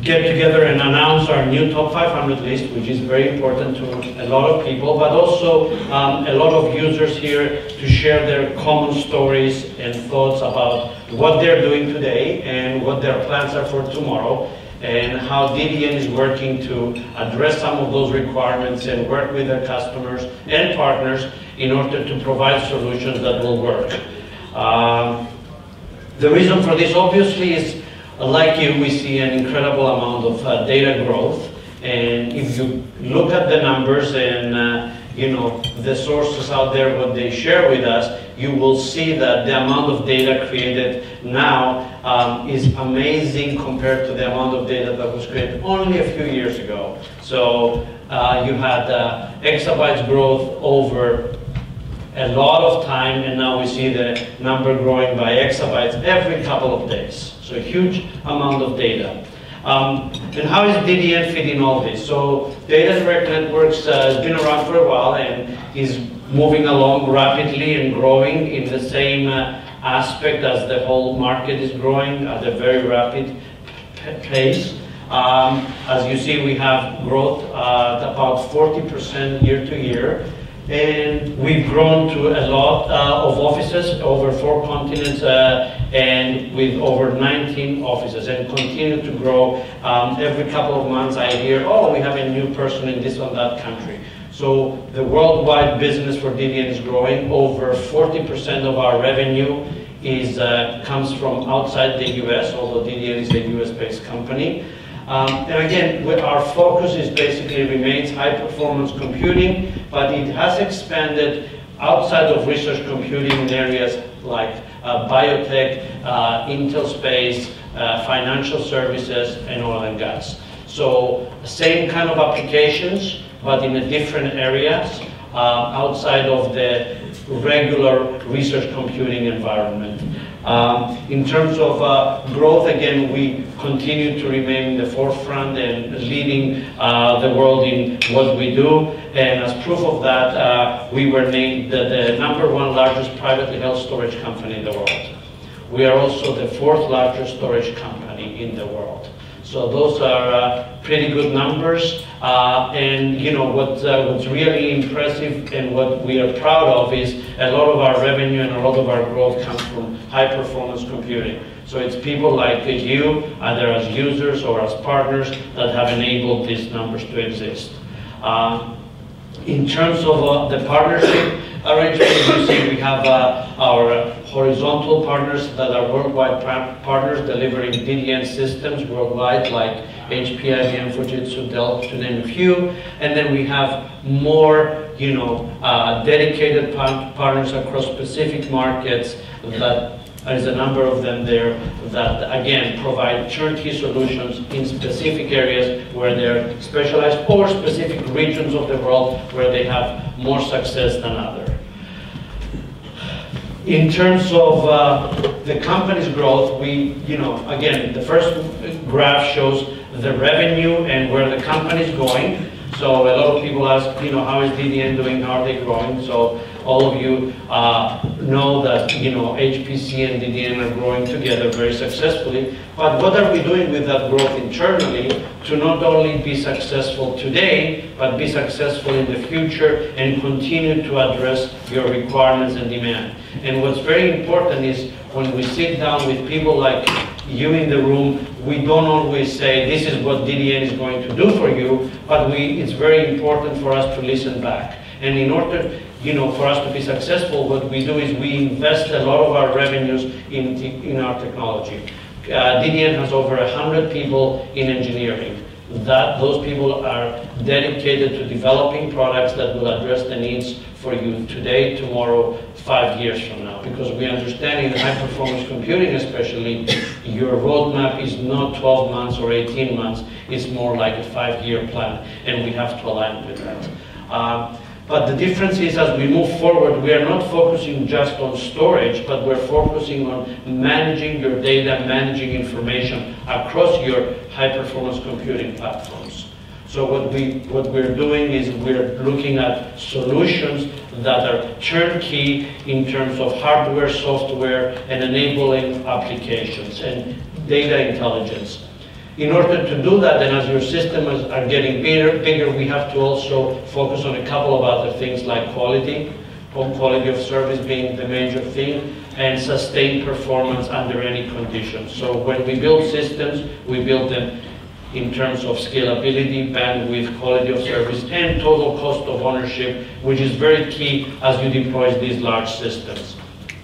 get together and announce our new top 500 list, which is very important to a lot of people, but also a lot of users here to share their common stories and thoughts about what they're doing today and what their plans are for tomorrow, and how DDN is working to address some of those requirements and work with their customers and partners in order to provide solutions that will work. The reason for this obviously is, like you, we see an incredible amount of data growth, and if you look at the numbers and you know, the sources out there, what they share with us, you will see that the amount of data created now is amazing compared to the amount of data that was created only a few years ago. So you had exabytes growth over a lot of time, and now we see the number growing by exabytes every couple of days. So a huge amount of data. And how is DDN fit in all this? So Data Direct Networks has been around for a while and is moving along rapidly and growing in the same aspect as the whole market is growing at a very rapid pace. As you see, we have growth at about 40% year to year. And we've grown to a lot of offices, over 4 continents, and with over 19 offices, and continue to grow. Every couple of months I hear, oh, we have a new person in this or that country. So the worldwide business for DDN is growing. Over 40% of our revenue comes from outside the US, although DDN is a US-based company. And again, our focus is basically remains high-performance computing, but it has expanded outside of research computing in areas like biotech, Intel space, financial services, and oil and gas. So same kind of applications, but in a different areas outside of the regular research computing environment. In terms of growth, again, we continue to remain in the forefront and leading the world in what we do. And as proof of that, we were named the #1 largest privately held storage company in the world. We are also the 4th largest storage company in the world. So those are pretty good numbers. And you know what's really impressive and what we are proud of is a lot of our revenue and a lot of our growth comes from high-performance computing. So it's people like you, either as users or as partners, that have enabled these numbers to exist. In terms of the partnership arrangement, you see we have our horizontal partners that are worldwide partners delivering DDN systems worldwide, like HP, IBM, Fujitsu, Dell, to name a few. And then we have more, dedicated partners across specific markets. That there's a number of them there that, again, provide turnkey solutions in specific areas where they're specialized, or specific regions of the world where they have more success than others. In terms of the company's growth, again, the first graph shows the revenue and where the company is going. So a lot of people ask, how is DDN doing? How are they growing? So all of you know that, HPC and DDN are growing together very successfully. But what are we doing with that growth internally to not only be successful today, but be successful in the future and continue to address your requirements and demand? And what's very important is when we sit down with people like you in the room, we don't always say, this is what DDN is going to do for you, but it's very important for us to listen back. And in order, for us to be successful, what we do is we invest a lot of our revenues in our technology. DDN has over 100 people in engineering. Those people are dedicated to developing products that will address the needs for you today, tomorrow, 5 years from now. Because we understand in high-performance computing especially, your roadmap is not 12 months or 18 months, it's more like a 5-year plan, and we have to align with that. But the difference is, as we move forward, we are not focusing just on storage, but we're focusing on managing your data, managing information across your high-performance computing platforms. So what we're doing is we're looking at solutions that are turnkey in terms of hardware, software, and enabling applications and data intelligence. In order to do that, and as your systems are getting bigger, we have to also focus on a couple of other things like quality of service being the major thing, and sustained performance under any conditions. So when we build systems, we build them in terms of scalability, bandwidth, quality of service, and total cost of ownership, which is very key as you deploy these large systems.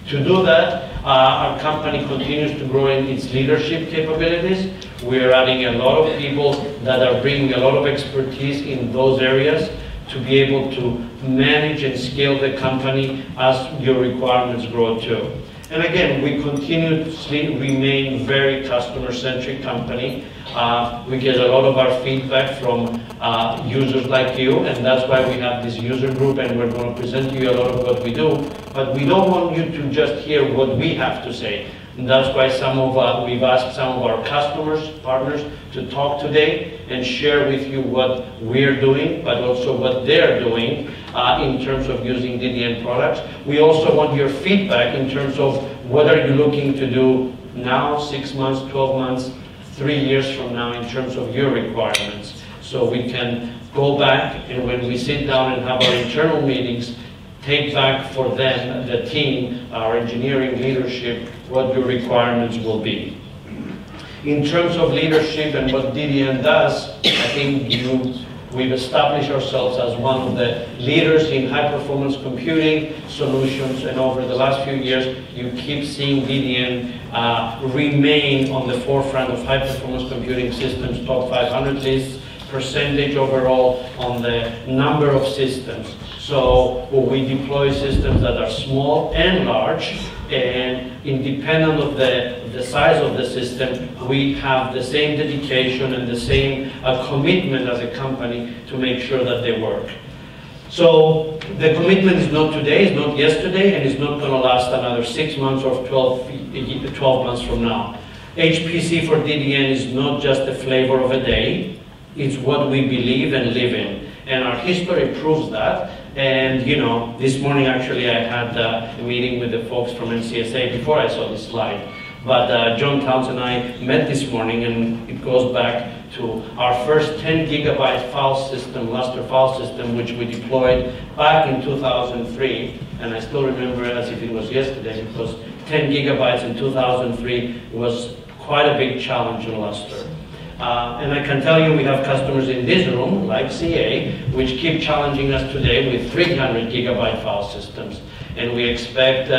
To do that, our company continues to grow in its leadership capabilities. We're adding a lot of people that are bringing a lot of expertise in those areas to be able to manage and scale the company as your requirements grow too. And again, we continuously remain very customer-centric company. We get a lot of our feedback from users like you, and that's why we have this user group, and we're going to present to you a lot of what we do. But we don't want you to just hear what we have to say. And that's why we've asked some of our customers, partners, to talk today and share with you what we're doing, but also what they're doing in terms of using DDN products. We also want your feedback in terms of what are you looking to do now, 6 months, 12 months, 3 years from now in terms of your requirements. So we can go back, and when we sit down and have our internal meetings, take back for them, the team, our engineering leadership, what your requirements will be. In terms of leadership and what DDN does, I think we've established ourselves as one of the leaders in high-performance computing solutions, and over the last few years, you keep seeing DDN remain on the forefront of high-performance computing systems, top 500 lists, percentage overall on the number of systems. So we deploy systems that are small and large, and independent of the size of the system, we have the same dedication and the same commitment as a company to make sure that they work. So the commitment is not today, it's not yesterday, and it's not going to last another 6 months or 12 months from now. HPC for DDN is not just a flavor of a day, it's what we believe and live in. And our history proves that. And you know, this morning actually I had a meeting with the folks from NCSA before I saw this slide. But John Towns and I met this morning, and it goes back to our first 10 gigabyte file system, Lustre file system, which we deployed back in 2003. And I still remember it as if it was yesterday, because 10 gigabytes in 2003 was quite a big challenge in Lustre. And I can tell you we have customers in this room, like CA, which keep challenging us today with 300 gigabyte file systems. And we expect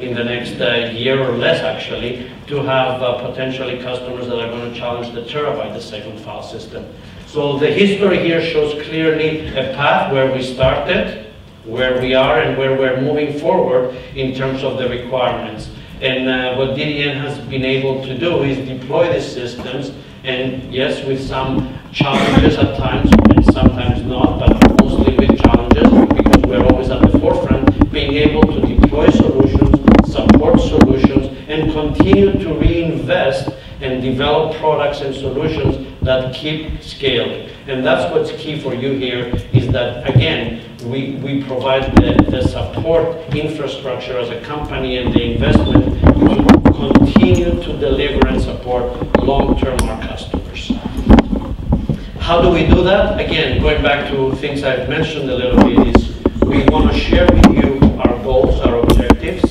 in the next year or less, actually, to have potentially customers that are going to challenge the terabyte a second file system. So the history here shows clearly a path where we started, where we are, and where we're moving forward in terms of the requirements. And what DDN has been able to do is deploy these systems, and yes, with some challenges at times, and sometimes not, but mostly with challenges, because we're always at the forefront, being able to deploy solutions, support solutions, and continue to reinvest and develop products and solutions that keep scaling. And that's what's key for you here, is that, again, we provide the support infrastructure as a company and the investment to continue to deliver and support long-term our customers. How do we do that? Again, going back to things I've mentioned a little bit, is we want to share with you our goals, our objectives,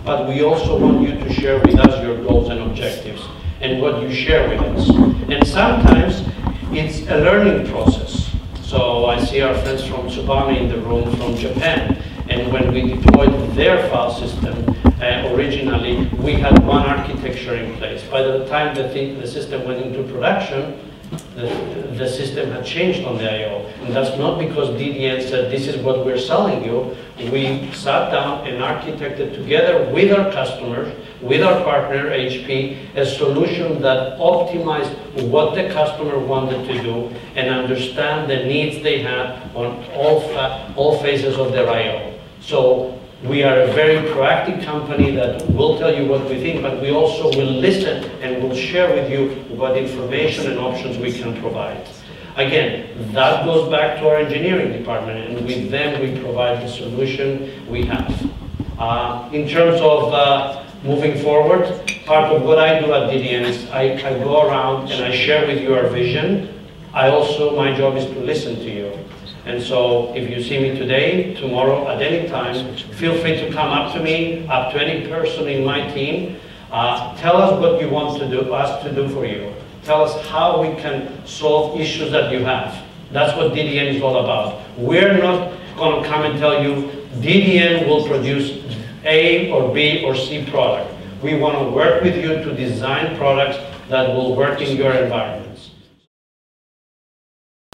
but we also want you to share with us your goals and objectives and what you share with us. And sometimes it's a learning process. So I see our friends from Tsubame in the room from Japan, and when we deployed their file system, originally we had one architecture in place. By the time the system went into production, the system had changed on the I/O. And that's not because DDN said, this is what we're selling you. We sat down and architected together with our customers, with our partner HP, a solution that optimized what the customer wanted to do and understand the needs they had on all phases of their I/O. So we are a very proactive company that will tell you what we think, but we also will listen and will share with you what information and options we can provide. Again, that goes back to our engineering department, and with them we provide the solution we have. In terms of moving forward. Part of what I do at DDN is I go around and I share with you our vision. My job is to listen to you. And so if you see me today, tomorrow, at any time, feel free to come up to me, up to any person in my team. Tell us what you want us to do for you. Tell us how we can solve issues that you have. That's what DDN is all about. We're not going to come and tell you DDN will produce A or B or C product. We want to work with you to design products that will work in your environment.